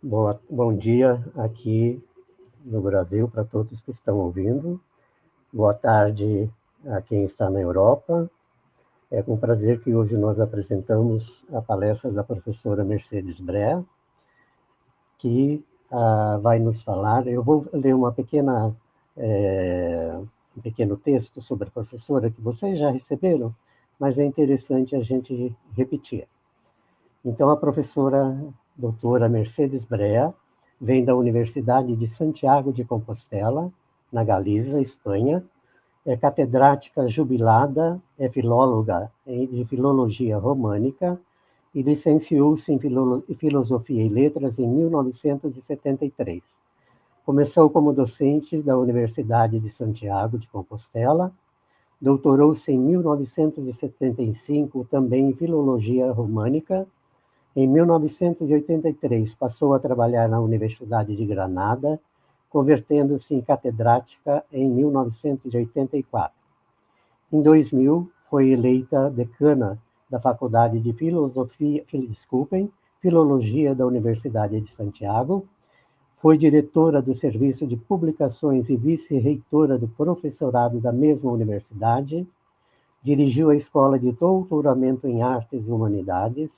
Bom dia aqui no Brasil para todos que estão ouvindo. Boa tarde a quem está na Europa. É com prazer que hoje nós apresentamos a palestra da professora Mercedes Brea, que vai nos falar. Eu vou ler um pequeno texto sobre a professora que vocês já receberam, mas é interessante a gente repetir. Então, a professora doutora Mercedes Brea vem da Universidade de Santiago de Compostela, na Galiza, Espanha. É catedrática jubilada, é filóloga de filologia românica e licenciou-se em filosofia e letras em 1973. Começou como docente da Universidade de Santiago de Compostela, doutorou-se em 1975 também em filologia românica. Em 1983, passou a trabalhar na Universidade de Granada, convertendo-se em catedrática em 1984. Em 2000, foi eleita decana da Faculdade de Filologia da Universidade de Santiago, foi diretora do Serviço de Publicações e vice-reitora do professorado da mesma universidade, dirigiu a Escola de Doutoramento em Artes e Humanidades,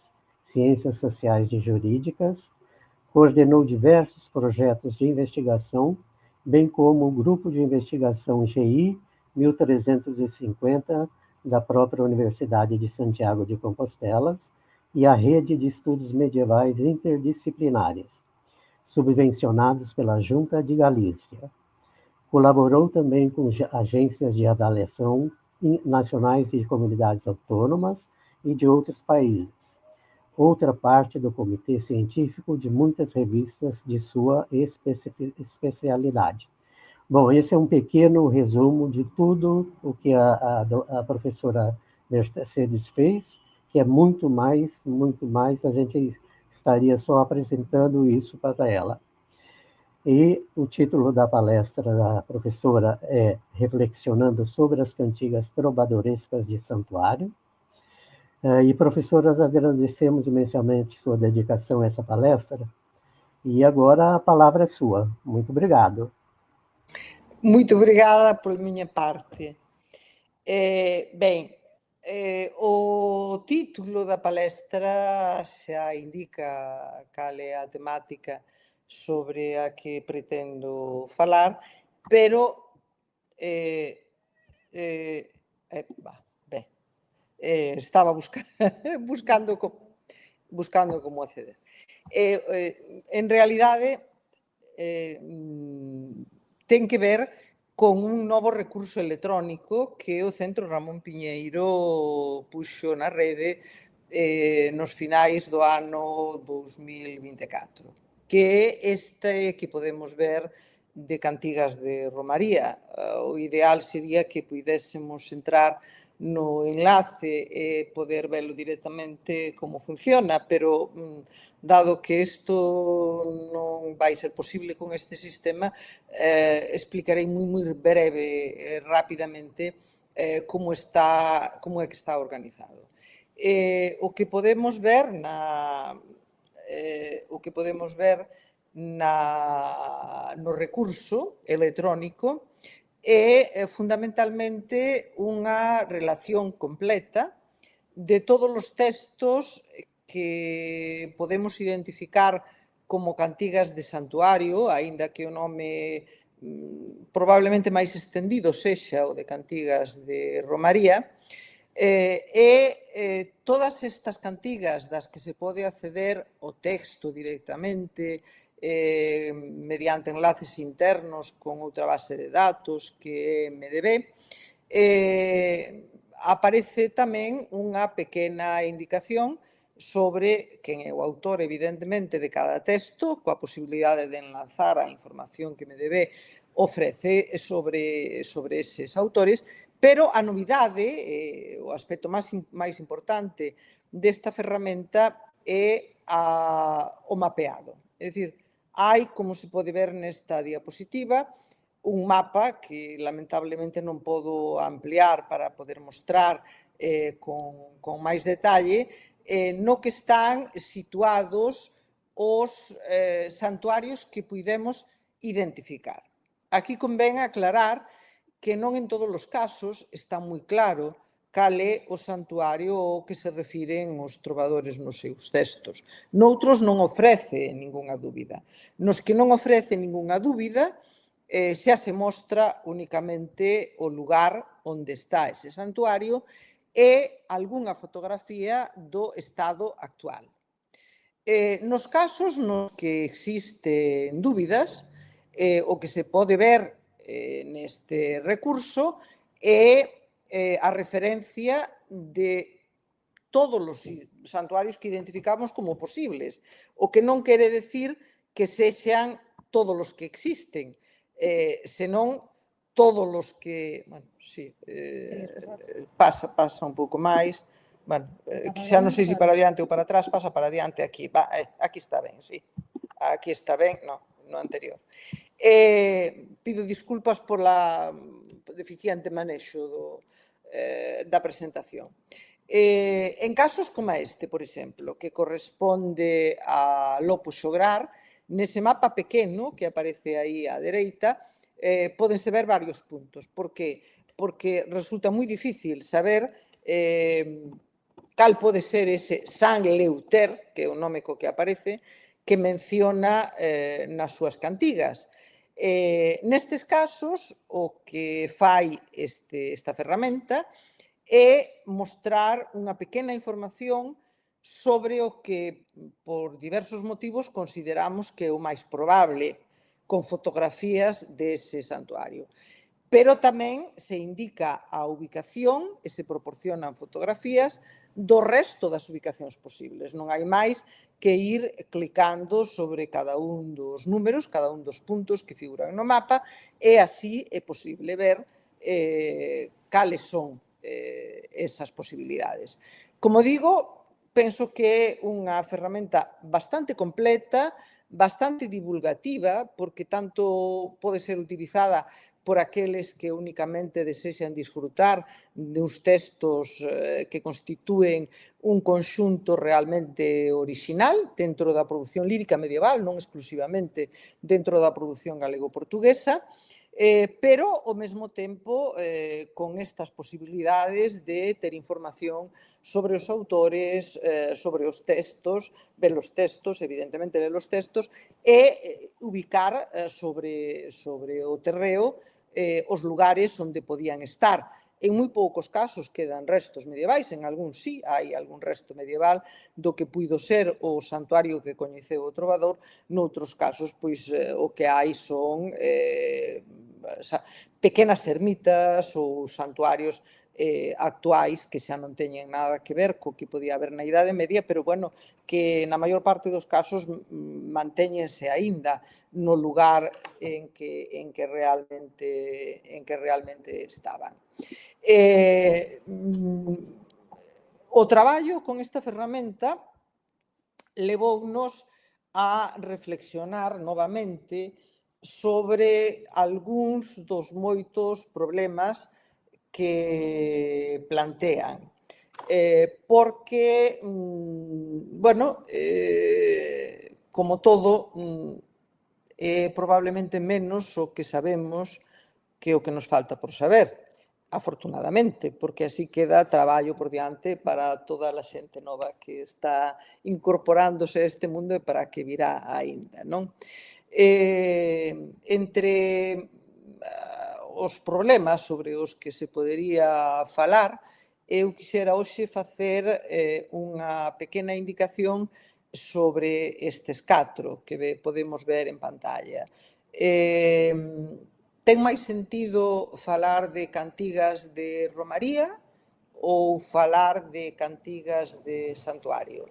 Ciências Sociais e Jurídicas, coordenou diversos projetos de investigação, bem como o Grupo de Investigação GI 1350 da própria Universidade de Santiago de Compostela e a Rede de Estudos Medievais Interdisciplinares, subvencionados pela Junta de Galícia. Colaborou também com agências de avaliação nacionais de comunidades autônomas e de outros países. Outra parte do comitê científico de muitas revistas de sua especialidade. Bom, esse é um pequeno resumo de tudo o que a professora Mercedes fez, que é muito mais, a gente estaria só apresentando isso para ela. E o título da palestra da professora é Reflexionando sobre as Cantigas Trovadorescas de Santuário. E, professoras, agradecemos imensamente sua dedicação a essa palestra. E agora a palavra é sua. Muito obrigado. Muito obrigada por minha parte. O título da palestra xa indica cal é a temática sobre a que pretendo falar, pero estaba buscando como acceder. En realidade, ten que ver con un novo recurso electrónico que o Centro Ramón Piñeiro puxo na rede nos finais do ano 2024, que é este que podemos ver de cantigas de Romaría. O ideal sería que pudésemos entrar no enlace e poder velo directamente como funciona, pero dado que isto non vai ser posible con este sistema, explicarei moi breve, rapidamente, como é que está organizado. O que podemos ver no recurso electrónico é fundamentalmente unha relación completa de todos os textos que podemos identificar como cantigas de santuario, aínda que o nome probablemente máis estendido sexa o de cantigas de Romaría, todas estas cantigas das que se pode acceder ao texto directamente, mediante enlaces internos con outra base de datos que é MDB, aparece tamén unha pequena indicación sobre quen é o autor, evidentemente, de cada texto, coa posibilidade de enlazar a información que MDB ofrece sobre eses autores, pero a novidade, o aspecto máis importante desta ferramenta é o mapeado. É dicir, hai, como se pode ver nesta diapositiva, un mapa que lamentablemente non podo ampliar para poder mostrar con máis detalle, no que están situados os santuarios que puidemos identificar. Aquí convén aclarar que non en todos os casos está moi claro cal é o santuario ao que se refiren os trovadores nos seus textos. Noutros non ofrece ningunha dúbida. Nos que non ofrece ningunha dúbida, xa se mostra únicamente o lugar onde está ese santuario e algunha fotografía do estado actual. Nos casos nos que existen dúbidas, o que se pode ver neste recurso é a referencia de todos os santuarios que identificamos como posibles, o que non quere decir que sexan todos os que existen, senón todos os que, bueno, sí, pasa un pouco máis, bueno, xa non sei se para adiante ou para atrás, pasa para adiante aquí, aquí está ben, sí, aquí está ben, no anterior. Pido disculpas pola deficiente manexo da presentación. En casos como este, por exemplo, que corresponde a Lopo Xograr, nese mapa pequeno que aparece aí á dereita, pódense ver varios puntos. Por que? Porque resulta moi difícil saber cal pode ser ese San Leuter, que é o nome co que aparece, que menciona nas súas cantigas. Nestes casos, o que fai esta ferramenta é mostrar unha pequena información sobre o que, por diversos motivos, consideramos que é o máis probable, con fotografías dese santuario. Pero tamén se indica a ubicación e se proporcionan fotografías do resto das ubicacións posibles. Non hai máis que ir clicando sobre cada un dos números, cada un dos puntos que figuran no mapa, e así é posible ver cales son esas posibilidades. Como digo, penso que é unha ferramenta bastante completa, bastante divulgativa, porque tanto pode ser utilizada por aqueles que únicamente desexan disfrutar duns textos que constitúen un conxunto realmente orixinal dentro da produción lírica medieval, non exclusivamente dentro da produción galego-portuguesa, pero ao mesmo tempo con estas posibilidades de ter información sobre os autores, sobre os textos, ver os textos, evidentemente ler os textos, e ubicar sobre o terreo os lugares onde podían estar. En moi poucos casos quedan restos medievais, en algúns sí, hai algún resto medieval do que puido ser o santuario que coñeceu o trovador, noutros casos, pois, o que hai son pequenas ermitas ou santuarios actuais que xa non teñen nada que ver co que podía haber na Idade Media, pero, bueno, que na maior parte dos casos mantéñense aínda no lugar en que realmente estaban. O traballo con esta ferramenta levounos a reflexionar novamente sobre algúns dos moitos problemas que plantean. Porque, bueno, como todo, é probablemente menos o que sabemos que o que nos falta por saber, afortunadamente, porque así queda traballo por diante para toda a xente nova que está incorporándose a este mundo e para que virá aínda, non? Entre os problemas sobre os que se podería falar, eu quixera hoxe facer unha pequena indicación sobre estes 4 que podemos ver en pantalla. Ten máis sentido falar de cantigas de romaría ou falar de cantigas de santuario?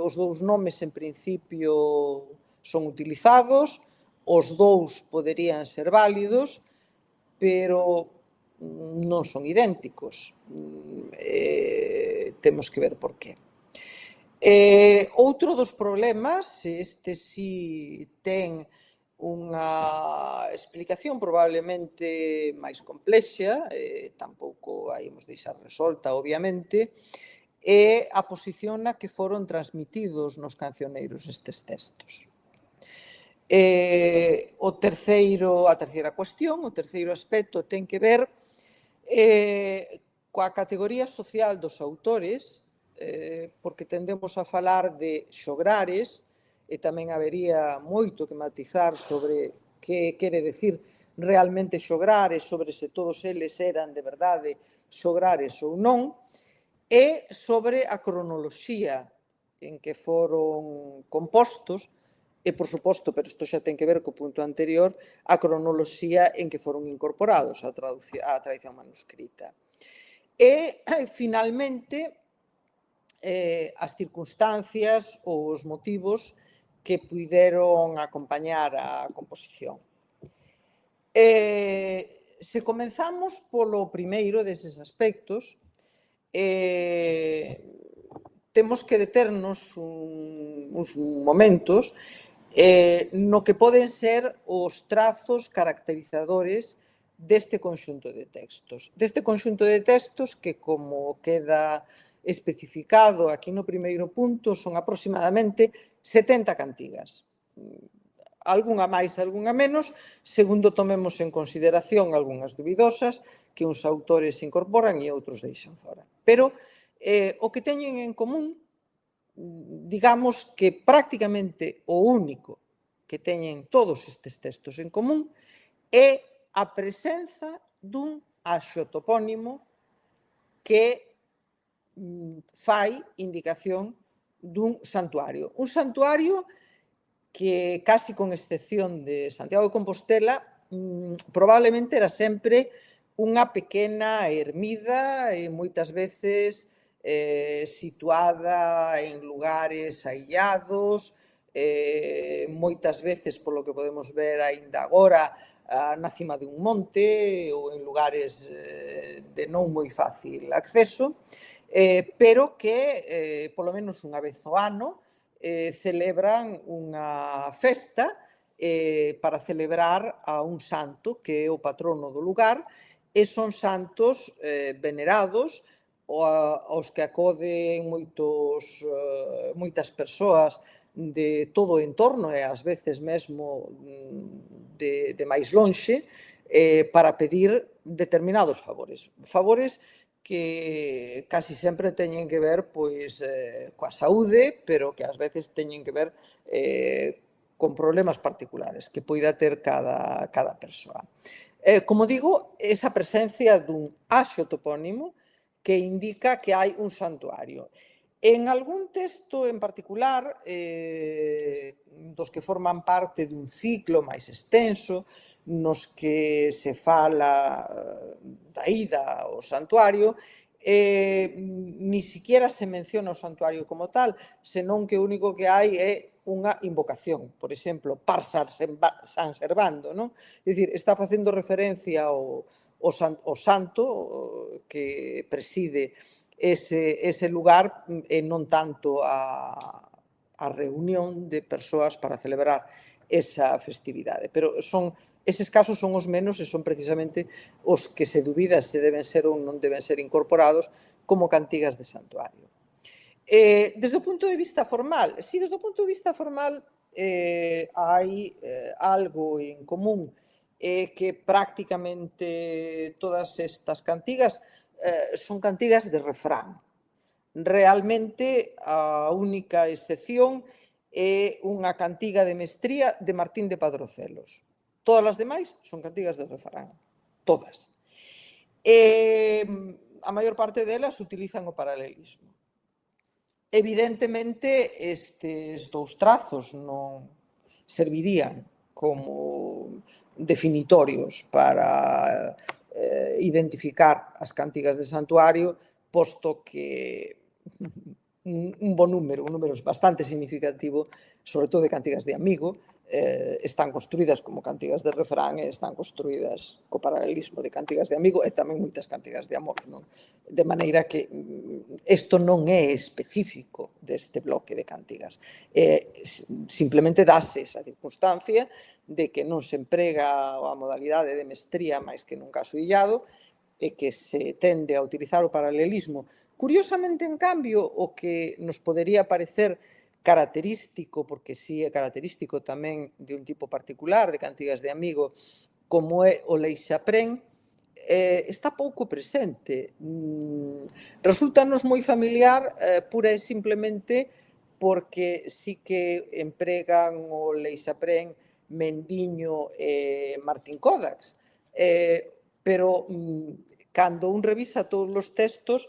Os dous nomes, en principio, son utilizados, os dous poderían ser válidos, pero non son idénticos. Temos que ver por qué. Outro dos problemas, este sí ten unha explicación probablemente máis complexa, tampouco a imos deixar resolta, obviamente, e a posición na que foron transmitidos nos cancioneiros estes textos. A terceira cuestión, o terceiro aspecto ten que ver coa categoría social dos autores, porque tendemos a falar de xograres, e tamén habería moito que matizar sobre que quere decir realmente xograres, sobre se todos eles eran de verdade xograres ou non, e sobre a cronoloxía en que foron compostos, e, por suposto, pero isto xa ten que ver co punto anterior, a cronoloxía en que foron incorporados á tradición manuscrita. E, finalmente, as circunstancias ou os motivos que puideron acompañar a composición. Se comenzamos polo primeiro deses aspectos, temos que deternos uns momentos no que poden ser os trazos caracterizadores deste conxunto de textos. Deste conxunto de textos que, como queda especificado aquí no primeiro punto, son aproximadamente 70 cantigas. Algunha máis, algunha menos, segundo tomemos en consideración algunhas duvidosas que uns autores incorporan e outros deixan fora. Pero o que teñen en común, digamos que prácticamente o único que teñen todos estes textos en común é a presenza dun axotopónimo que fai indicación dun santuario. Un santuario que, casi con excepción de Santiago de Compostela, probablemente era sempre unha pequena ermida e moitas veces situada en lugares aillados, moitas veces, polo que podemos ver aínda agora, na cima de un monte ou en lugares de non moi fácil acceso, pero que, polo menos unha vez ao ano, celebran unha festa para celebrar a un santo que é o patrono do lugar, e son santos venerados aos que acoden moitas persoas de todo o entorno e ás veces mesmo de máis lonxe para pedir determinados favores. Favores que casi sempre teñen que ver pois coa saúde, pero que ás veces teñen que ver con problemas particulares que poida ter cada persoa. Como digo, esa presencia dun axotopónimo que indica que hai un santuario. En algún texto en particular, dos que forman parte dun ciclo máis extenso, nos que se fala da ida ao santuario, ni siquiera se menciona o santuario como tal, senón que o único que hai é unha invocación, por exemplo, par San Servando, non? É dicir, está facendo referencia ao santo que preside ese lugar e non tanto a reunión de persoas para celebrar esa festividade. Pero eses casos son os menos e son precisamente os que se dubida se deben ser ou non deben ser incorporados como cantigas de santuario. Desde o punto de vista formal, si desde o punto de vista formal hai algo en común que prácticamente todas estas cantigas son cantigas de refrán. Realmente a única excepción é unha cantiga de mestría de Martín de Padrocelos. Todas as demais son cantigas de refrán, todas. A maior parte delas utilizan o paralelismo. Evidentemente, estes dous trazos non servirían como definitorios para identificar as cantigas de santuario, posto que un bo número, un número bastante significativo, sobre todo de cantigas de amigo, están construídas como cantigas de refrán e están construídas co paralelismo de cantigas de amigo e tamén moitas cantigas de amor, non? De maneira que isto non é específico deste bloque de cantigas. Simplemente dáse esa circunstancia de que non se emprega a modalidade de mestría máis que nun caso illado e que se tende a utilizar o paralelismo Curiosamente, en cambio, o que nos podería parecer característico, porque sí é característico tamén de un tipo particular de cantigas de amigo, como é o Leixaprén, está pouco presente. Resultanos moi familiar pura e simplemente porque sí que empregan o Leixaprén, Mendiño e Martín Kodax, pero cando un revisa todos os textos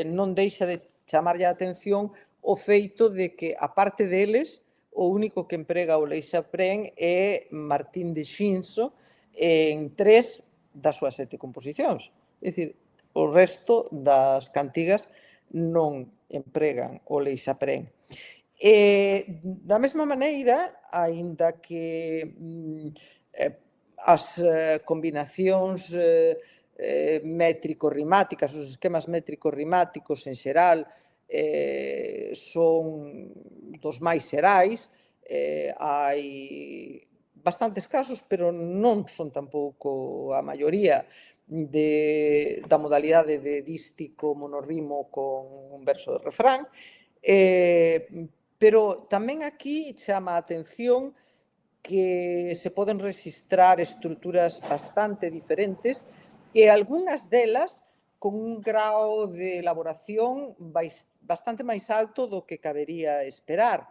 non deixa de chamarlle a atención o feito de que, a parte deles, o único que emprega o Leixaprén é Martín de Xinzo en 3 das súas 7 composicións. É dicir, o resto das cantigas non empregan o Leixaprén. Da mesma maneira, aínda que as combinacións métrico-rimáticas, os esquemas métrico-rimáticos en xeral son dos máis xerais, hai bastantes casos, pero non son tampouco a maioría da modalidade de dístico monorrimo con un verso de refrán, pero tamén aquí chama a atención que se poden rexistrar estruturas bastante diferentes e algunhas delas con un grao de elaboración bastante máis alto do que cabería esperar.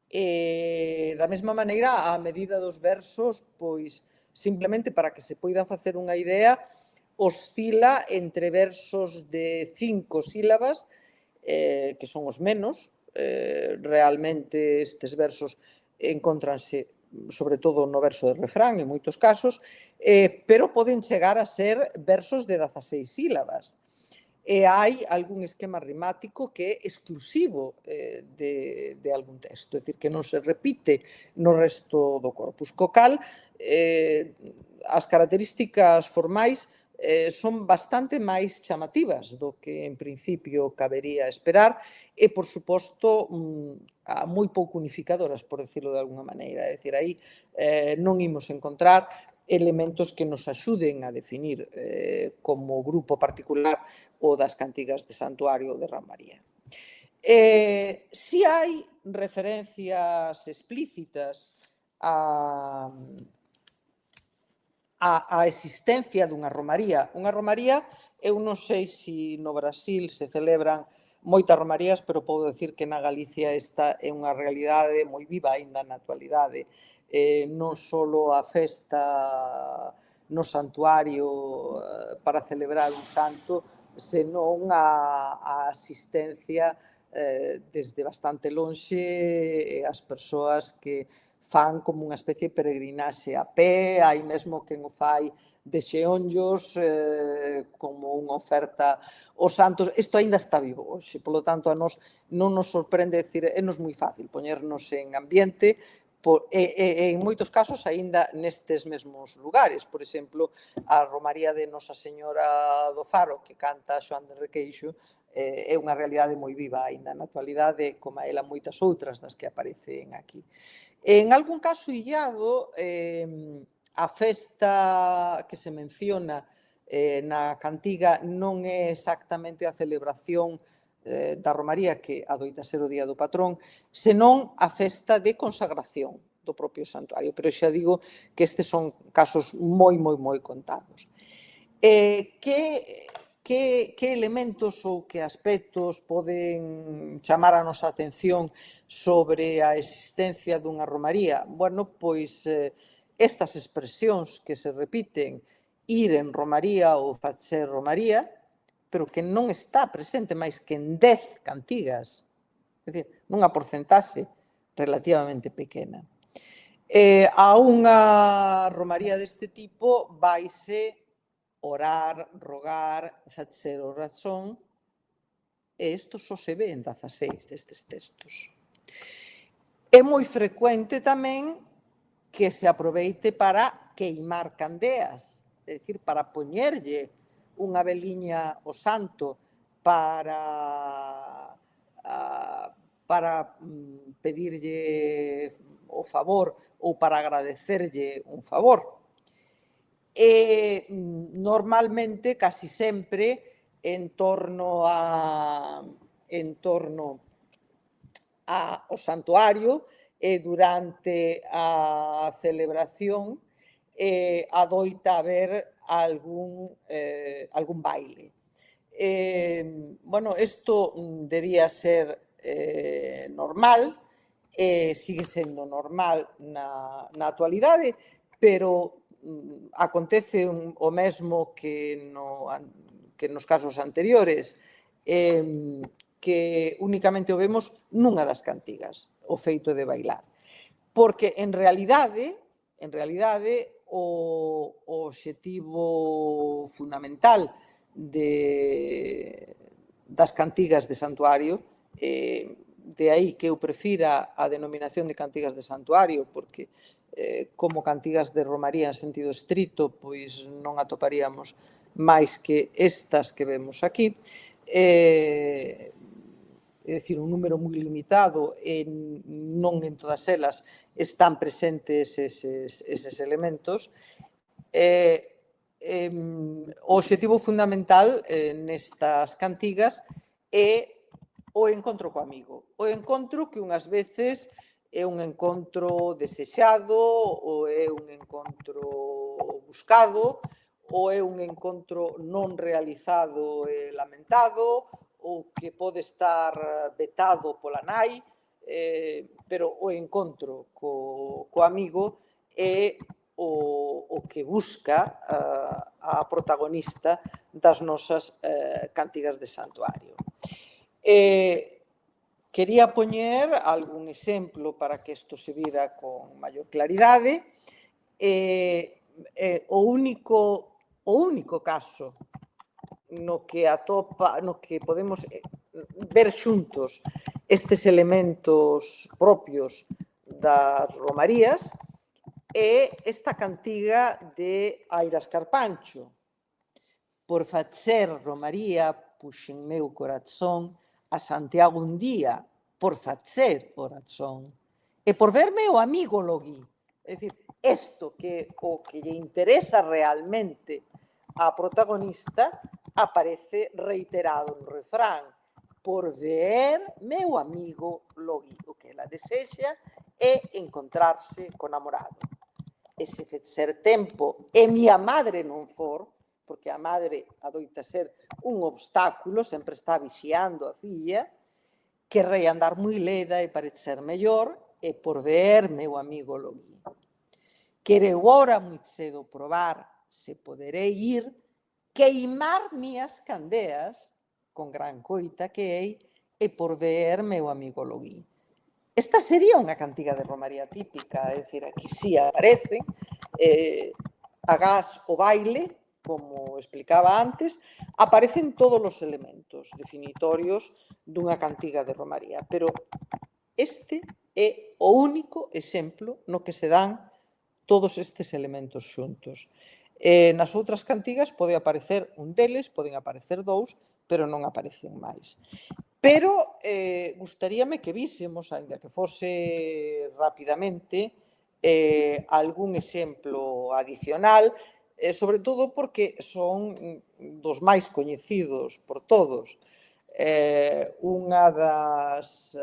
Da mesma maneira, a medida dos versos, pois, simplemente para que se poida facer unha idea, oscila entre versos de 5 sílabas, que son os menos, realmente estes versos encóntranse sobre todo no verso de refrán, en moitos casos, pero poden chegar a ser versos de 16 sílabas. E hai algún esquema rimático que é exclusivo de algún texto, é dicir, que non se repite no resto do corpus. Co cal, as características formais son bastante máis chamativas do que en principio cabería esperar e, por suposto, moi pouco unificadoras, por decirlo de alguna maneira. É dicir, aí non imos encontrar elementos que nos axuden a definir como grupo particular o das cantigas de santuario de Romaría. Si hai referencias explícitas a existencia dunha romaría. Unha romaría, eu non sei se no Brasil se celebran moitas romarías, pero podo decir que na Galicia esta é unha realidade moi viva aínda na actualidade. Non só a festa no santuario para celebrar un santo, senón a asistencia desde bastante lonxe as persoas que fan como unha especie de peregrinaxe a pé, hai mesmo quen o fai de xeonllos como unha oferta aos santos. Isto aínda está vivo hoxe, polo tanto, a nos non nos sorprende decir, é nos moi fácil poñernos en ambiente e en moitos casos aínda nestes mesmos lugares. Por exemplo, a Romaría de Nosa Señora do Faro, que canta Xoán de Requeixo, é unha realidade moi viva aínda na actualidade, como a ela moitas outras das que aparecen aquí. En algún caso illado, a festa que se menciona na cantiga non é exactamente a celebración da Romaría, que adoita ser o día do patrón, senón a festa de consagración do propio santuario. Pero xa digo que estes son casos moi contados. Que elementos ou que aspectos poden chamar a nosa atención sobre a existencia dunha romaría? Bueno, pois estas expresións que se repiten, ir en romaría ou facer romaría, pero que non está presente máis que en 10 cantigas, é dicir, nunha porcentaxe relativamente pequena. A unha romaría deste tipo vaise orar, rogar, facer oración, e isto só se ve en 16 destes textos. É moi frecuente tamén que se aproveite para queimar candeas, é dicir, para poñerlle unha veliña ao santo para pedirlle o favor ou para agradecerlle un favor. Normalmente, casi sempre, en torno ao santuario e durante a celebración adoita haber algún baile. Bueno, isto debía ser normal, sigue sendo normal na actualidade, pero acontece o mesmo que nos casos anteriores, que únicamente o vemos nunha das cantigas, o feito de bailar. Porque, en realidade, o obxectivo fundamental das cantigas de santuario, de aí que eu prefira a denominación de cantigas de santuario, porque como cantigas de romaría en sentido estrito, pois non atoparíamos máis que estas que vemos aquí. É dicir, un número moi limitado e non en todas elas están presentes eses elementos. O obxectivo fundamental nestas cantigas é o encontro co amigo. O encontro que unhas veces é un encontro desexado, ou é un encontro buscado, ou é un encontro non realizado e lamentado, ou que pode estar vetado pola nai, pero o encontro co amigo é o que busca a protagonista das nosas cantigas de santuario. Quería poñer algún exemplo para que isto se vira con maior claridade. O único caso no que podemos ver xuntos estes elementos propios das romarías é esta cantiga de Airas Carpancho. Por facer romaría puxen meu corazón a Santiago un día, por facer oración, e por verme o amigo loguí. É dicir, isto que o que lle interesa realmente á protagonista aparece reiterado no refrán, por ver meu amigo loguí. O que ela desexa é encontrarse co namorado. E se ser tempo e miña madre non for, porque a madre adoita ser un obstáculo, sempre está vixiando a filla, querrei andar moi leda e parecer mellor, e por ver meu amigo loguí. Quereu ora moi cedo probar se poderei ir, queimar mias candeas, con gran coita que hei, e por ver meu amigo loguí. Esta sería unha cantiga de romaría típica, é dicir, aquí sí aparecen, agás o baile, como explicaba antes, aparecen todos os elementos definitorios dunha cantiga de romaría, pero este é o único exemplo no que se dan todos estes elementos xuntos. Nas outras cantigas pode aparecer un deles, poden aparecer dous, pero non aparecen máis. Pero gustaríame que vísemos, ainda que fose rapidamente, algún exemplo adicional, sobre todo porque son dos máis coñecidos por todos. Unha das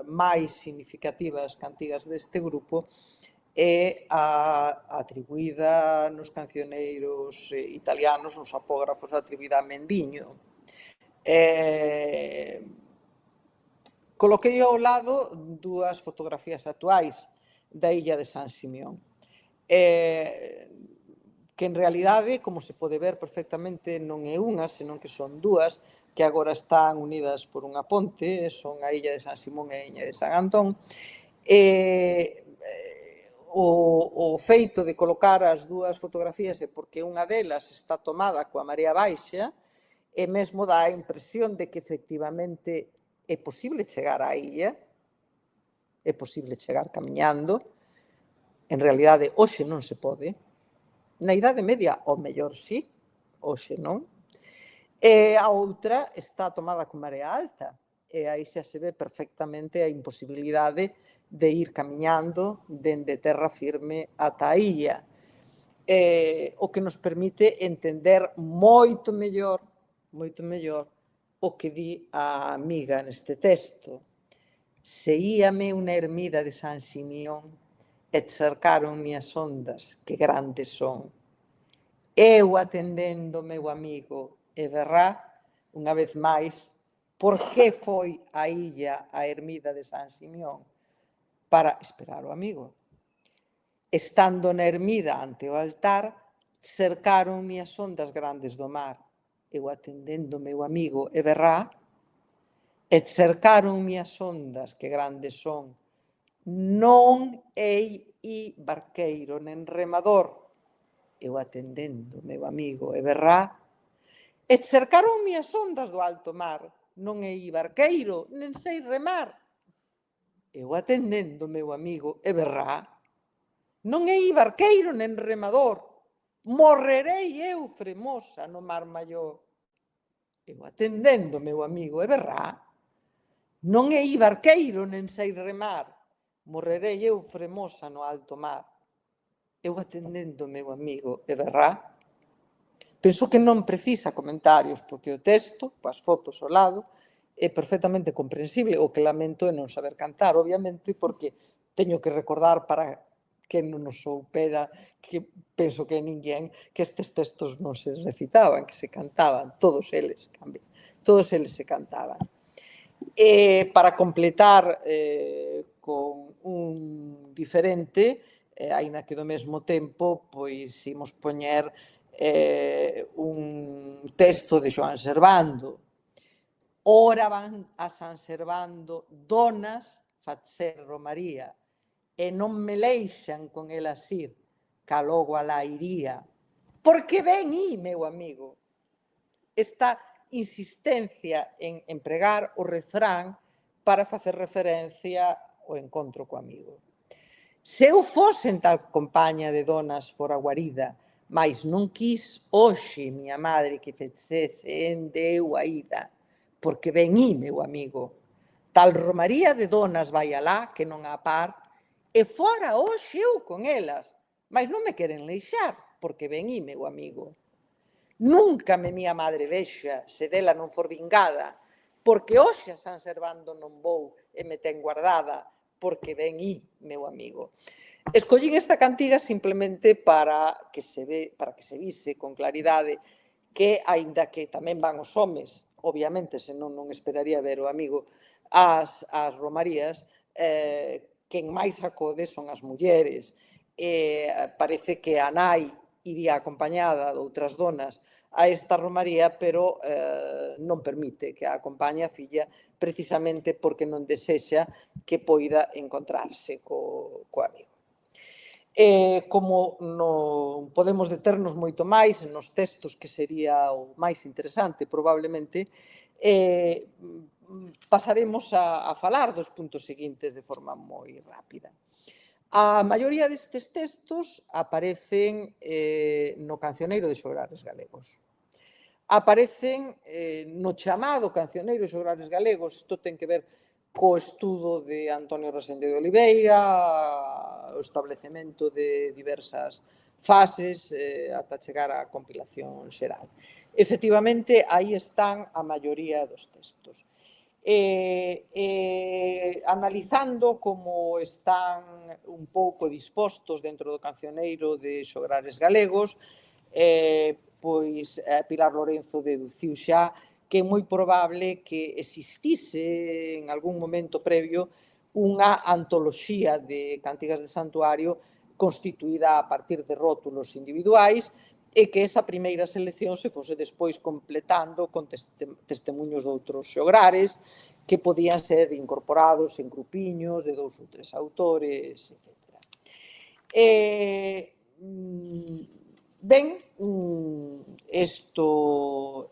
máis significativas cantigas deste grupo é a atribuída nos cancioneiros italianos, nos apógrafos, atribuída a Mendiño. Coloquei ao lado dúas fotografías actuais da illa de San Simión, que en realidade, como se pode ver perfectamente, non é unha, senón que son dúas, que agora están unidas por unha ponte, son a illa de San Simón e a illa de San Antón. O feito de colocar as dúas fotografías é porque unha delas está tomada coa marea baixa e mesmo dá a impresión de que efectivamente é posible chegar á illa, é posible chegar camiñando. En realidade, hoxe non se pode. Na Idade Media, ao mellor sí, hoxe non. E a outra está tomada con marea alta, e aí xa se ve perfectamente a imposibilidade de ir camiñando dende terra firme ata a illa. O que nos permite entender moito mellor moito mellor o que di a amiga neste texto. Se íame unha ermida de San Simión e cercaron-me as ondas que grandes son. Eu atendendo meu amigo e berrá, unha vez máis, por que foi a illa a ermida de San Simión? Para esperar o amigo. Estando na ermida ante o altar, cercaron-me as ondas grandes do mar. Eu atendendo meu amigo e berrá, e cercaron-me as ondas que grandes son. Non hei barqueiro nen remador. Eu atendendo meu amigo e berrá, e cercaron-me as ondas do alto mar. Non hei barqueiro nen sei remar. Eu atendendo meu amigo e berrá, non hei barqueiro nen remador, morrerei eu fremosa no mar maior. Eu atendendo meu amigo e berrá, non hei barqueiro nen sei remar, morrerei eu fremosa no alto mar. Eu atendendo meu amigo e berrá, penso que non precisa comentarios, porque o texto, coas fotos ao lado, é perfectamente comprensible. O que lamento é non saber cantar, obviamente, porque teño que recordar para que non nos soupera, que penso que ninguén, que estes textos non se recitaban, que se cantaban, todos eles se cantaban. E para completar con un diferente, aínda que do mesmo tempo, pois imos poñer un texto de Xoán Servando. Ora van a San Servando donas facer romaría, e non me leixan con elas ir, ca logo alá iría. Porque ven meu amigo. Esta insistencia en empregar o refrán para facer referencia ao encontro co amigo. Se eu fose en tal compaña de donas fora guarida, mais non quis hoxe miña madre que fechese ende eu a ida, porque ven meu amigo. Tal romaría de donas vai alá, que non a par, e fora hoxe eu con elas, mas non me queren leixar, porque ven meu amigo. Nunca me miña madre vexa, se dela non for vingada, porque hoxe a San Servando non vou e me ten guardada, porque ven meu amigo. Escollín esta cantiga simplemente para que se vise con claridade que, aínda que tamén van os homes, obviamente, senón non esperaría ver o amigo, as romarías, quen máis acode son as mulleres. Parece que a nai iría acompañada de outras donas a esta romaría, pero non permite que a acompañe a filla, precisamente porque non desexa que poida encontrarse co amigo. Como non podemos deternos moito máis nos textos, que sería o máis interesante probablemente, pasaremos a falar dos puntos seguintes de forma moi rápida. A maioría destes textos aparecen no Cancioneiro de Xograres Galegos. Aparecen no chamado Cancioneiro de Xograres Galegos. Isto ten que ver co estudo de Antonio Resende de Oliveira, o establecemento de diversas fases ata chegar á compilación xeral. Efectivamente, aí están a maioría dos textos. Analizando como están un pouco dispostos dentro do Cancioneiro de Xograres Galegos, pois Pilar Lorenzo deduciu xa que é moi probable que existise en algún momento previo unha antoloxía de cantigas de santuario constituída a partir de rótulos individuais, e que esa primeira selección se fose despois completando con testemunhos de outros xograres que podían ser incorporados en grupiños de 2 ou 3 autores, etc. Ben, isto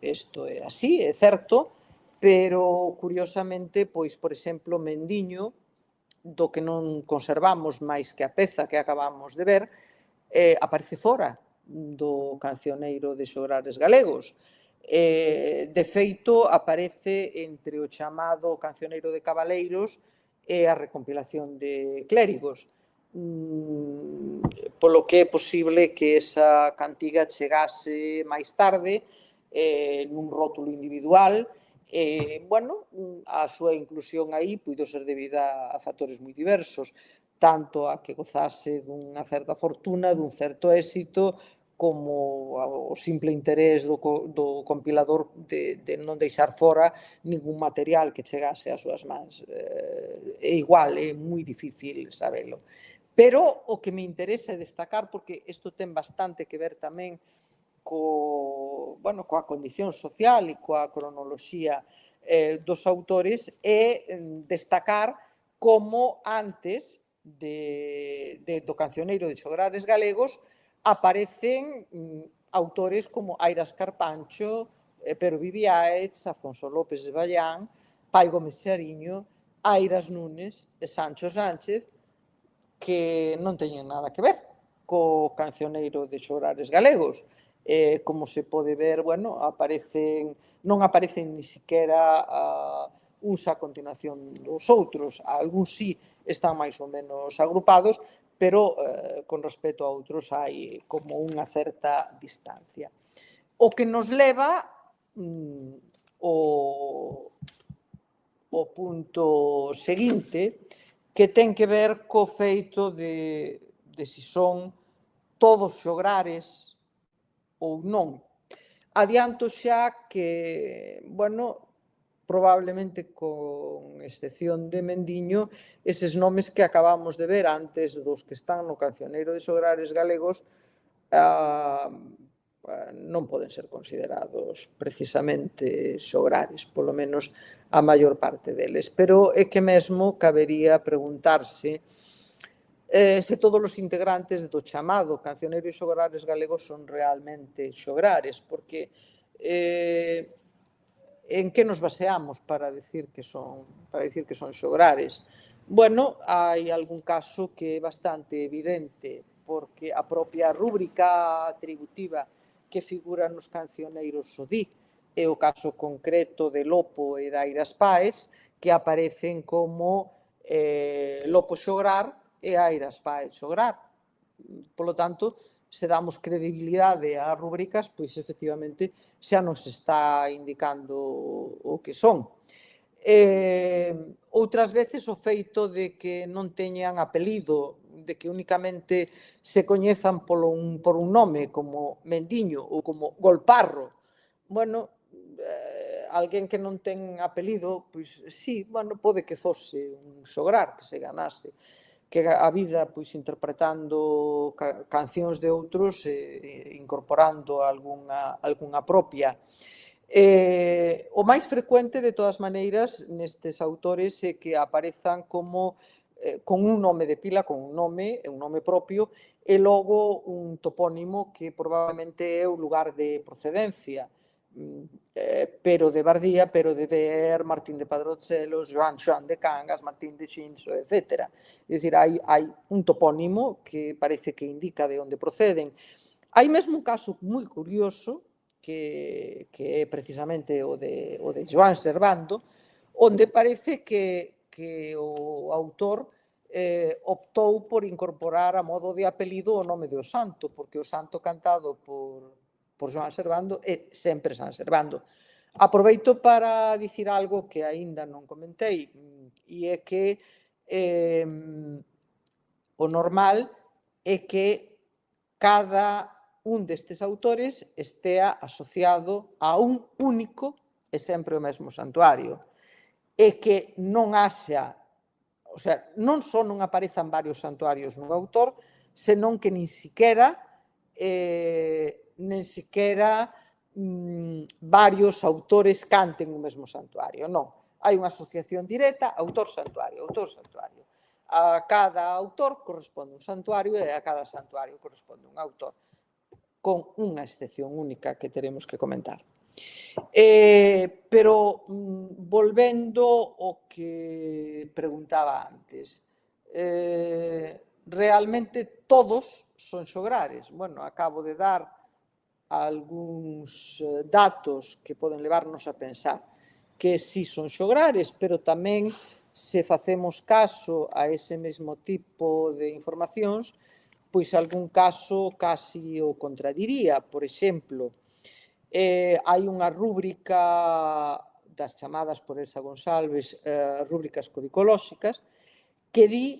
é así, é certo, pero curiosamente, pois, por exemplo, Mendiño, do que non conservamos máis que a peza que acabamos de ver, aparece fora do Cancioneiro de Xograres Galegos. De feito, aparece entre o chamado Cancioneiro de Cabaleiros e a recompilación de clérigos, polo que é posible que esa cantiga chegase máis tarde, nun rótulo individual, bueno, a súa inclusión aí puido ser debida a factores moi diversos, tanto a que gozase dunha certa fortuna, dun certo éxito, como o simple interés do compilador de non deixar fora ningún material que chegase ás súas mans. É igual, é moi difícil sabelo. Pero o que me interesa destacar, porque isto ten bastante que ver tamén coa condición social e coa cronoloxía dos autores, é destacar como antes do Cancioneiro de Xograres Galegos aparecen autores como Aira Escarpancho, Pero Viviáez, Afonso López de Ballán, Pai Gómez Xariño, Airas Núñez e Sancho Sánchez, que non teñen nada que ver co Cancioneiro de Xograres Galegos. Como se pode ver, bueno, non aparecen ni siquiera uns a continuación dos outros. Algúns sí están máis ou menos agrupados, pero con respecto a outros hai como unha certa distancia. O que nos leva o punto seguinte, que ten que ver co feito de si son todos xograres ou non. Adianto xa que, bueno, probablemente con excepción de Mendiño, eses nomes que acabamos de ver antes dos que están no Cancioneiro de Xograres Galegos non poden ser considerados precisamente xograres, polo menos a maior parte deles. Pero é que mesmo cabería preguntarse se todos os integrantes do chamado Cancioneiro de Xograres Galegos son realmente xograres, porque en que nos baseamos para dicir que son xograres? Bueno, hai algún caso que é bastante evidente, porque a propia rúbrica atributiva que figura nos cancioneiros o di, é o caso concreto de Lopo e de Airas Páez, que aparecen como Lopo xograr e Airas Páez xograr. Polo tanto, se damos credibilidade ás rúbricas, pois efectivamente xa nos está indicando o que son. Outras veces o feito de que non teñan apelido, de que únicamente se coñezan por un nome como Mendiño ou como Golparro. Bueno, alguén que non ten apelido, pois sí, bueno, pode que fose un xograr, que se ganase que a vida pois interpretando cancións de outros e incorporando algunha propia. O máis frecuente, de todas maneiras, nestes autores é que aparezan como con un nome de pila, con un nome propio, e logo un topónimo que probablemente é o lugar de procedencia. Pero de Bardía, Pero de Ver, Martín de Padrochelos, Joan de Cangas, Martín de Xinso, etc. É dicir, hai un topónimo que parece que indica de onde proceden. Hai mesmo un caso moi curioso, que é precisamente o de Joan Servando, onde parece que o autor optou por incorporar a modo de apelido o nome do santo, porque o santo cantado por Joan Servando é sempre San Servando. Aproveito para dicir algo que aínda non comentei, e é que o normal é que cada un destes autores estea asociado a un único e sempre o mesmo santuario, e que non haxa, o sea, non só non aparezan varios santuarios nun autor, senón que nin siquera varios autores canten o mesmo santuario, non. Hai unha asociación directa, autor-santuario, autor-santuario. A cada autor corresponde un santuario e a cada santuario corresponde un autor, con unha excepción única que teremos que comentar. Pero volvendo ao que preguntaba antes, realmente todos son xograres. Bueno, acabo de dar algúns datos que poden levarnos a pensar que sí son xograres, pero tamén se facemos caso a ese mesmo tipo de informacións, pois algún caso casi o contradiría. Por exemplo, Hai unha rúbrica das chamadas por Elsa González, rúbricas codicolóxicas, que di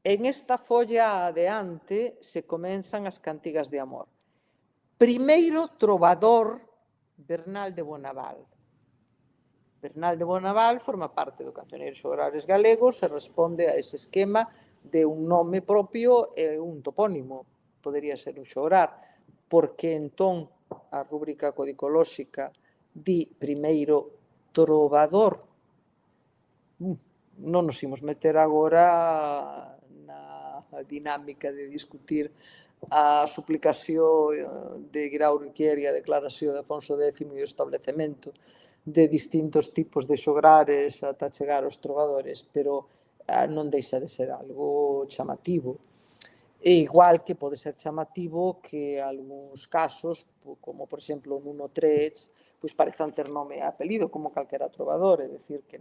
en esta folla adiante se comenzan as cantigas de amor. Primeiro trovador, Bernal de Bonaval. Bernal de Bonaval forma parte do Cancioneiro de Xograres Galegos e responde a ese esquema de un nome propio e un topónimo. Podería ser un xograr, porque entón a rúbrica codicolóxica di primeiro trovador. Non nos imos meter agora na dinámica de discutir a suplicación de Guirao Riquieri, a declaración de Afonso X e o establecemento de distintos tipos de xograres ata chegar aos trovadores, pero non deixa de ser algo chamativo. E igual que pode ser chamativo que algúns casos, como por exemplo Nuno Trets, pois parezan ter nome e apelido como calquera trovador, é dicir, que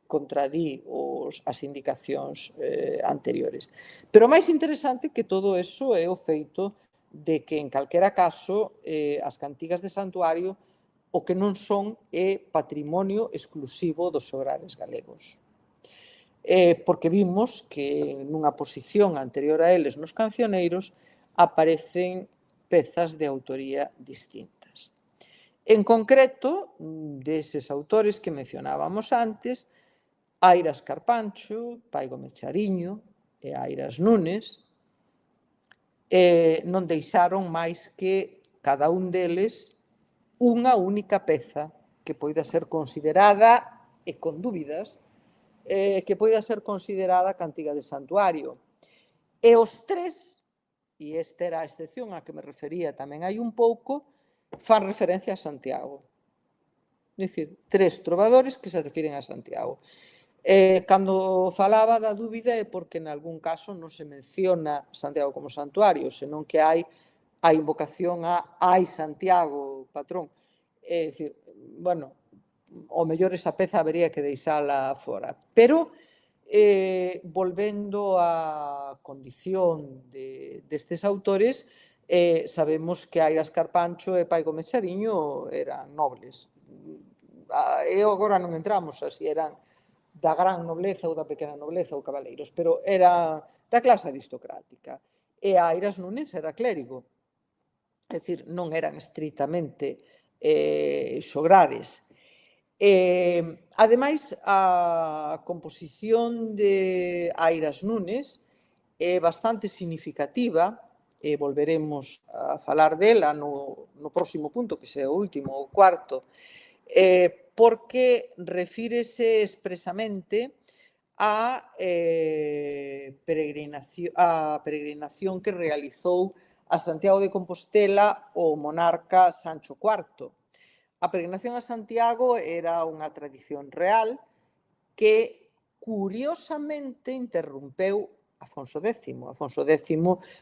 contradí as indicacións anteriores. Pero máis interesante que todo eso é o feito de que en calquera caso as cantigas de santuario o que non son é patrimonio exclusivo dos xograres galegos. Porque vimos que nunha posición anterior a eles nos cancioneiros aparecen pezas de autoría distintas. En concreto, deses autores que mencionábamos antes, Airas Carpancho, Pai Gómez Chariño e Airas Núñez non deixaron máis que cada un deles unha única peza que poida ser considerada, e con dúbidas, que poida ser considerada cantiga de santuario. E os tres, e esta era a excepción a que me refería tamén hai un pouco, fan referencia a Santiago. É dicir, tres trovadores que se refiren a Santiago. Cando falaba da dúbida é porque en algún caso non se menciona Santiago como santuario, senón que hai a invocación a ai Santiago, patrón. É dicir, bueno, ao mellor esa peza habería que deixala fora. Pero, volvendo á condición destes autores, sabemos que Airas Carpancho e Pai Gómez Chariño eran nobles. E agora non entramos a si eran da gran nobleza ou da pequena nobleza ou cabaleiros, pero era da clase aristocrática. E Airas Núñez era clérigo. É dicir, non eran estritamente xograres. Ademais, a composición de Airas Núñez é bastante significativa, e volveremos a falar dela no próximo punto, que é o último, o cuarto, porque refírese expresamente a peregrinación que realizou a Santiago de Compostela o monarca Sancho IV. A peregrinación a Santiago era unha tradición real que, curiosamente, interrompeu Afonso X. Afonso X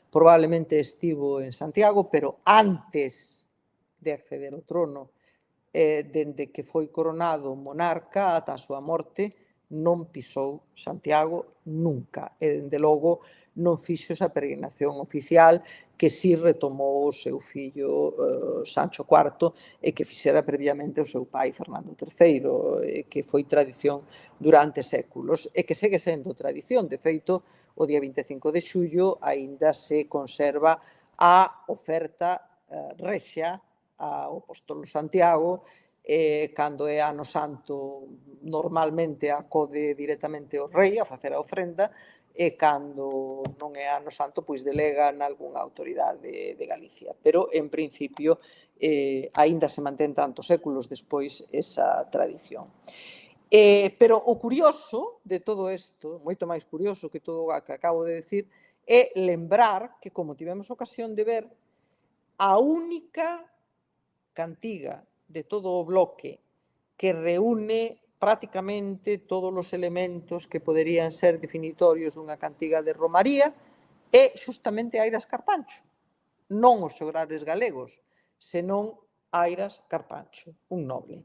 probablemente estivo en Santiago, pero antes de acceder ao trono, dende que foi coronado monarca ata a súa morte, non pisou Santiago nunca. E, dende logo, non fixo esa peregrinación oficial que si retomou o seu fillo Sancho IV e que fixera previamente o seu pai Fernando III, que foi tradición durante séculos e que segue sendo tradición. De feito, o día 25 de xullo aínda se conserva a oferta rexia ao apóstolo Santiago, cando é ano santo normalmente acode directamente o rei a facer a ofrenda, e cando non é ano santo, pois delega nalgúnha autoridade de Galicia. Pero, en principio, aínda se mantén tantos séculos despois esa tradición. Pero o curioso de todo isto, moito máis curioso que todo o que acabo de decir, é lembrar que, como tivemos ocasión de ver, a única cantiga de todo o bloque que reúne prácticamente todos os elementos que poderían ser definitorios dunha cantiga de romaría é xustamente Airas Carpancho. Non os xograres galegos, senón Airas Carpancho, un noble.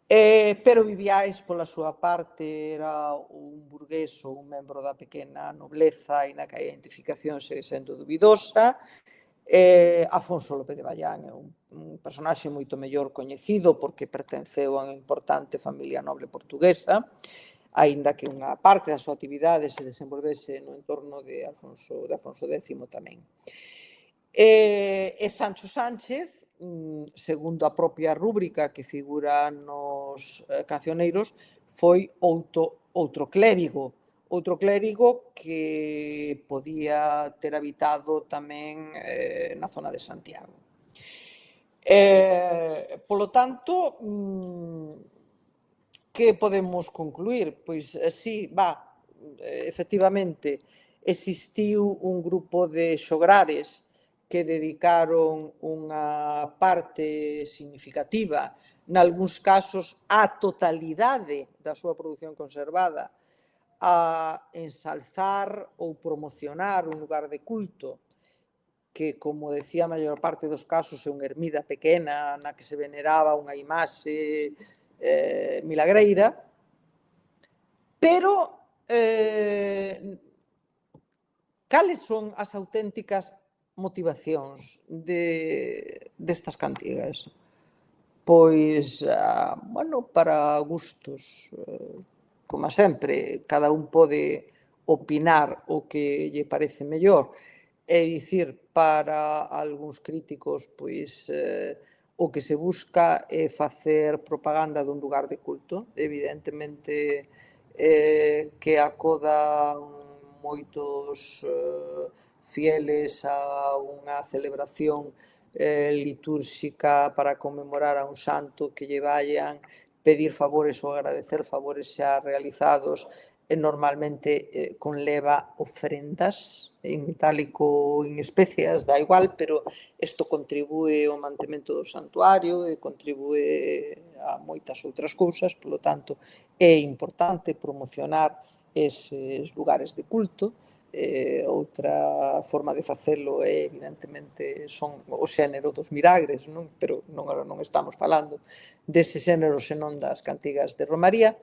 Pero Viviais, pola súa parte, era un burgués ou un membro da pequena nobleza, e na que a identificación segue sendo dubidosa, Afonso López de Vallán é un personaxe moito mellor coñecido porque pertenceu a unha importante familia noble portuguesa, aínda que unha parte da súa actividade se desenvolvese no entorno de Afonso X tamén. E Sancho Sánchez, segundo a propia rúbrica que figura nos cancioneiros, foi outro clérigo que podía ter habitado tamén na zona de Santiago. Polo tanto, que podemos concluir? Pois así, efectivamente, existiu un grupo de xograres que dedicaron unha parte significativa, nalgúns casos a totalidade da súa produción conservada, a ensalzar ou promocionar un lugar de culto que, como decía a maior parte dos casos, é unha ermida pequena na que se veneraba unha imaxe milagreira, pero cales son as auténticas motivacións destas cantigas? Pois, para gustos, como sempre, cada un pode opinar o que lle parece mellor. É dicir, para algúns críticos, pois, o que se busca é facer propaganda dun lugar de culto, evidentemente que acodan moitos fieles a unha celebración litúrxica para conmemorar a un santo que lle vayan pedir favores ou agradecer favores xa realizados, normalmente conleva ofrendas en metálico ou en especias, dá igual, pero isto contribúe ao mantemento do santuario e contribúe a moitas outras cousas, polo tanto, é importante promocionar eses lugares de culto. Outra forma de facelo é, evidentemente, son o xénero dos milagres, non? Pero non estamos falando dese xénero, senón das cantigas de Romaría.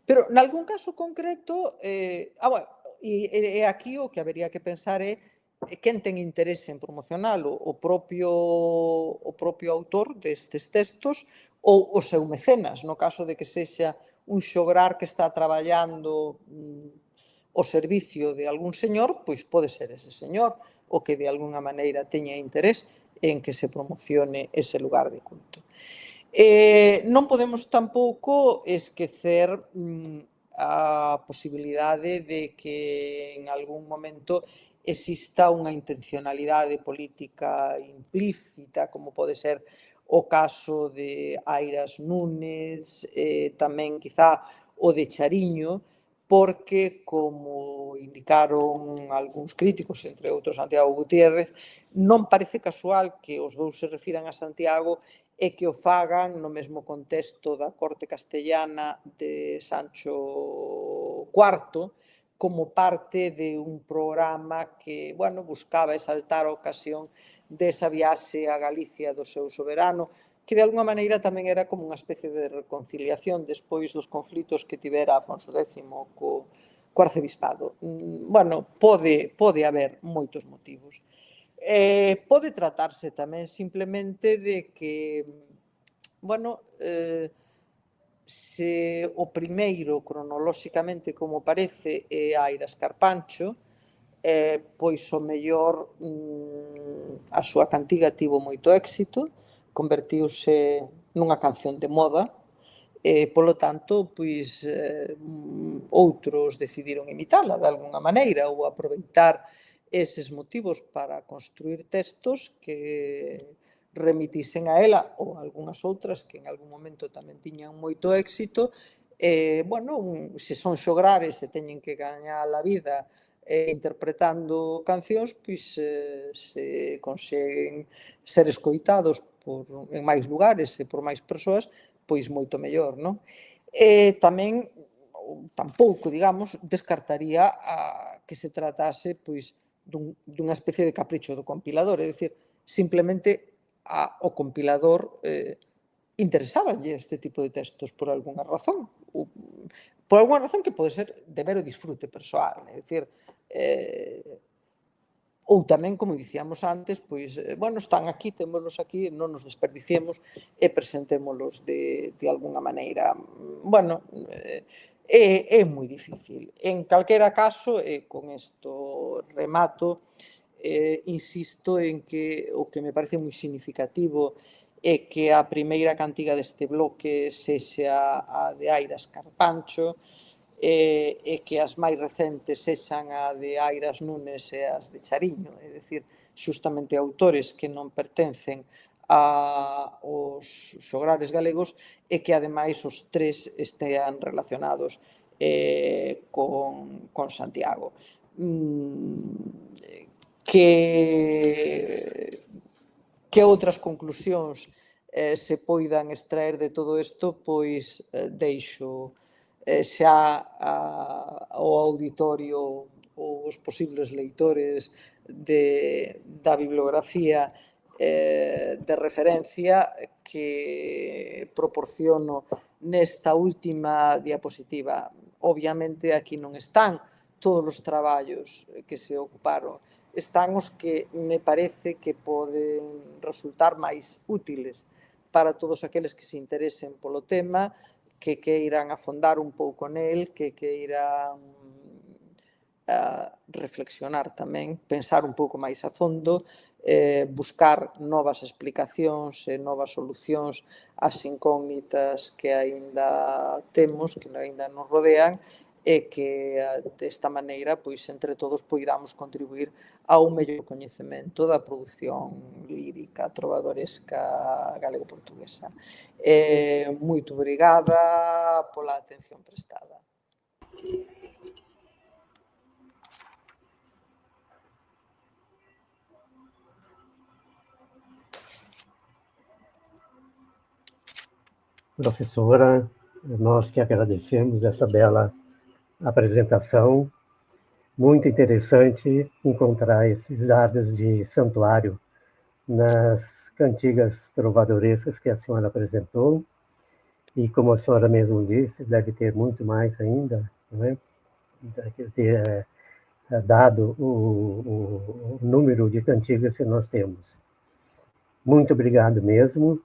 Pero, nalgún caso concreto, e aquí o que habería que pensar é quen ten interese en promocionalo, o propio autor destes textos ou o seu mecenas, no caso de que sexa un xograr que está traballando o servicio de algún señor, pois pode ser ese señor o que de algunha maneira teña interés en que se promocione ese lugar de culto. Non podemos tampouco esquecer a posibilidade de que en algún momento exista unha intencionalidade política implícita, como pode ser o caso de Airas Núñez, tamén quizá o de Chariño, porque, como indicaron algúns críticos, entre outros Santiago Gutiérrez, non parece casual que os dous se refiran a Santiago e que o fagan no mesmo contexto da corte castellana de Sancho IV, como parte de un programa que, buscaba exaltar a ocasión desa viaxe a Galicia do seu soberano, que de alguna maneira tamén era como unha especie de reconciliación despois dos conflitos que tivera Afonso X co arcebispado. Pode haber moitos motivos. Pode tratarse tamén simplemente de que, se o primeiro cronolóxicamente como parece é Airas Carpancho, pois o mellor a súa cantiga tivo moito éxito, convertiuse nunha canción de moda, e, polo tanto, pois, outros decidiron imitala de algunha maneira ou aproveitar eses motivos para construir textos que remitisen a ela ou algunhas outras que en algún momento tamén tiñan moito éxito. Se son xograres e teñen que gañar a vida interpretando cancións, pois se conseguen ser escoitados en máis lugares e por máis persoas, pois moito mellor, non? Tamén, tampouco, digamos, descartaría que se tratase pois dunha especie de capricho do compilador, é dicir, simplemente ao compilador interesábanlle este tipo de textos por algunha razón, que pode ser de mero disfrute persoal, é dicir, ou tamén, como dicíamos antes, pois, bueno, están aquí, témolos aquí, non nos desperdiciemos e presentémolos de algunha maneira. Bueno, é moi difícil. En calquera caso, e con isto remato, insisto en que o que me parece moi significativo é que a primeira cantiga deste bloque sexa a de Airas Carpancho, e que as máis recentes sexan a de Airas Nunes e as de Chariño, é dicir, xustamente autores que non pertencen aos xogares galegos e que ademais os tres estean relacionados con Santiago. Que outras conclusións se poidan extraer de todo isto, pois deixo xa ao auditorio ou os posibles leitores da bibliografía de referencia que proporciono nesta última diapositiva. Obviamente aquí non están todos os traballos que se ocuparon, están os que me parece que poden resultar máis útiles para todos aqueles que se interesen polo tema, que queiran afondar un pouco nel, que queiran reflexionar tamén, pensar un pouco máis a fondo, buscar novas explicacións e novas solucións ás incógnitas que aínda temos, que aínda nos rodean, e que desta maneira, pois, entre todos poidamos contribuir a un mellor coñecemento da produción lírica trovadoresca galego-portuguesa. Moito obrigada pola atención prestada. Professora, nós que agradecemos essa bela apresentação. Muito interessante encontrar esses dados de santuário nas cantigas trovadorescas que a senhora apresentou. E como a senhora mesmo disse, deve ter muito mais ainda, não é? Deve ter dado o número de cantigas que nós temos. Muito obrigado mesmo.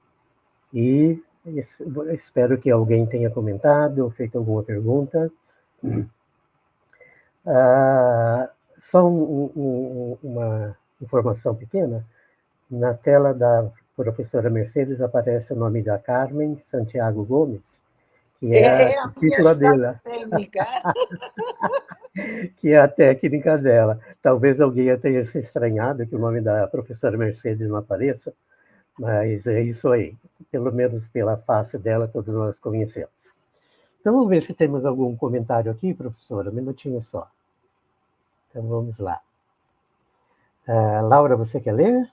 E espero que alguém tenha comentado ou feito alguma pergunta. Só uma informação pequena. Na tela da professora Mercedes aparece o nome da Carmen Santiago Gomes, que é a título dela. Técnica. Que é a técnica dela. Talvez alguém tenha se estranhado que o nome da professora Mercedes não apareça, mas é isso aí. Pelo menos pela face dela, todos nós conhecemos. Então, vamos ver se temos algum comentário aqui, professora. Um minutinho só. Então, vamos lá. Laura, você quer ler?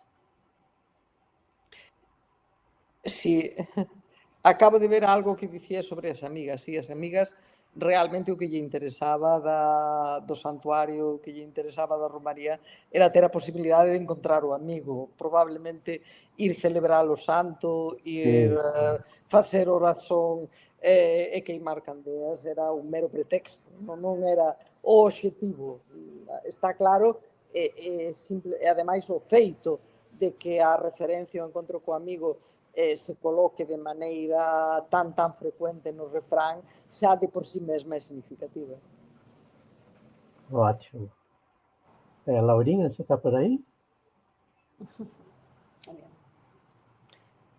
Sí. Acabo de ver algo que dicía sobre as amigas. Sí, as amigas, realmente o que lle interesaba do santuario, o que lle interesaba da romaría, era ter a posibilidade de encontrar o amigo. Probablemente ir celebrar o santo, ir facer oración e queimar candeas era un mero pretexto, non era o obxectivo. Está claro, e ademais o feito de que a referencia ao encontro co amigo se coloque de maneira tan frecuente no refrán, xa de por si mesma é significativa. Ótimo. Laurinha, você está por aí?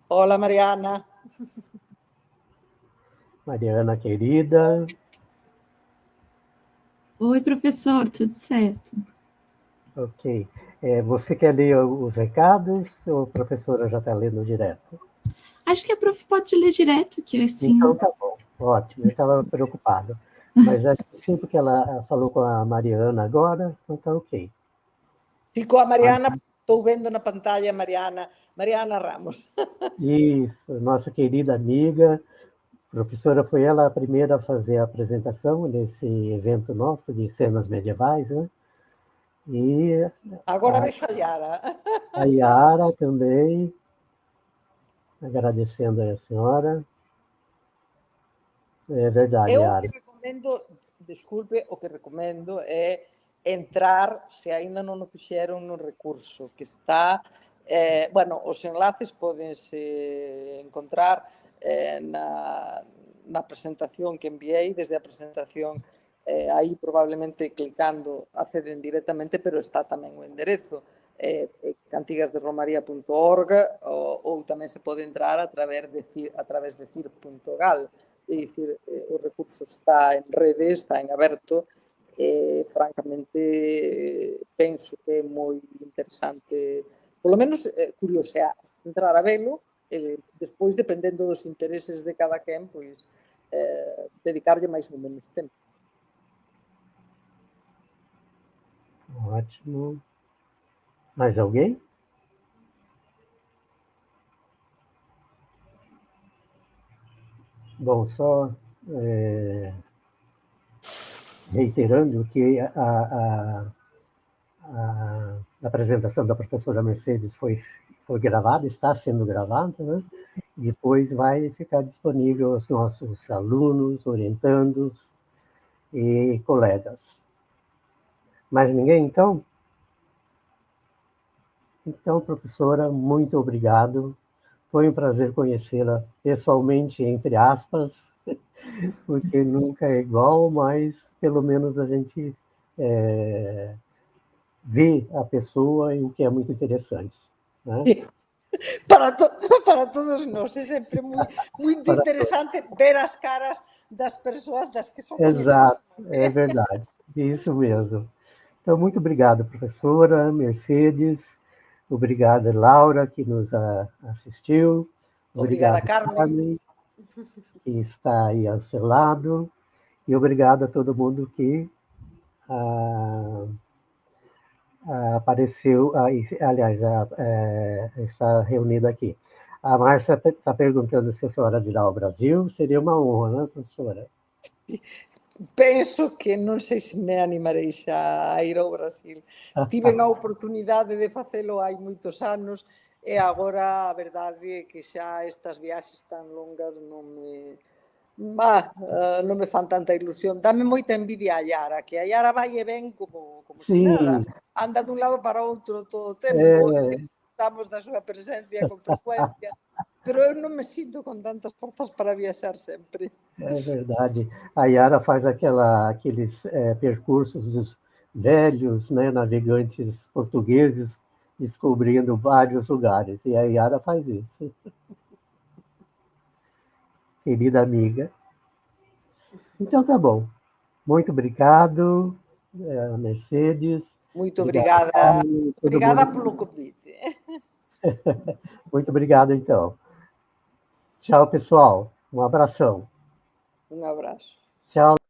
Olá, Mariana. Mariana, querida. Oi, professor, tudo certo? Ok. Você quer ler os recados ou a professora já está lendo direto? Acho que a prof pode ler direto, que é assim. Então tá bom, ótimo. Eu estava preocupado. Mas acho que sim, porque ela falou com a Mariana agora, então tá ok. Sim, com a Mariana, estou vendo na pantalla Mariana Ramos. Isso, nossa querida amiga. Professora, foi ela a primeira a fazer a apresentação nesse evento nosso de cenas medievais, né? E agora vejo a Yara. A Yara também, agradecendo a senhora. É verdade, Eu Yara. o que recomendo, desculpe, o que recomendo é entrar, se aínda non o fixeron, no recurso, que está... bueno, os enlaces pódense encontrar na presentación que enviei, desde a presentación aí probablemente clicando acceden directamente, pero está tamén o enderezo cantigasderomaría.org ou tamén se pode entrar a través de CIR.gal. É dicir, o recurso está en rede, está en aberto, francamente penso que é moi interesante, polo menos curiosear, entrar a velo, despois, dependendo dos intereses de cada quen, pois dedicarlle máis ou menos tempo. Ótimo. Mais alguém? Bom, só reiterando que a apresentação da professora Mercedes foi gravada, está sendo gravada, né? Depois vai ficar disponível aos nossos alunos, orientandos e colegas. Mais ninguém, então? Então, professora, muito obrigado. Foi um prazer conhecê-la pessoalmente, entre aspas, porque nunca é igual, mas pelo menos a gente vê a pessoa, e o que é muito interessante. Né? Para todos nós, é sempre muito interesante ver as caras das pessoas das que só conhecemos. Exato, é verdade, isso mesmo. Então, muito obrigado, professora Mercedes, obrigada, Laura, que nos assistiu. Obrigada, Obrigado, Carmen, que está aí ao seu lado, e obrigado a todo mundo que apareceu, aliás, está reunido aqui. A Márcia está perguntando se a senhora virá ao Brasil. Seria uma honra, né, professora? Penso que non sei se me animarei xa a ir ao Brasil. Tiven a oportunidade de facelo hai moitos anos e agora a verdade é que xa estas viaxes tan longas non me fan tanta ilusión. Dame moita envidia a Yara, que a Yara vai e ven como se nada. Anda dun lado para outro todo o tempo, estamos da súa presencia con frecuencia, pero eu non me sinto con tantas forzas para viaxar sempre. É verdade. A Yara faz aqueles percursos dos velhos, né, navegantes portugueses, descobrindo vários lugares. E a Yara faz isso. Querida amiga. Então, tá bom. Muito obrigado, Mercedes. Muito obrigada. Obrigada pelo convite. Muito obrigado, então. Tchau, pessoal. Um abração. Um abraço. Tchau.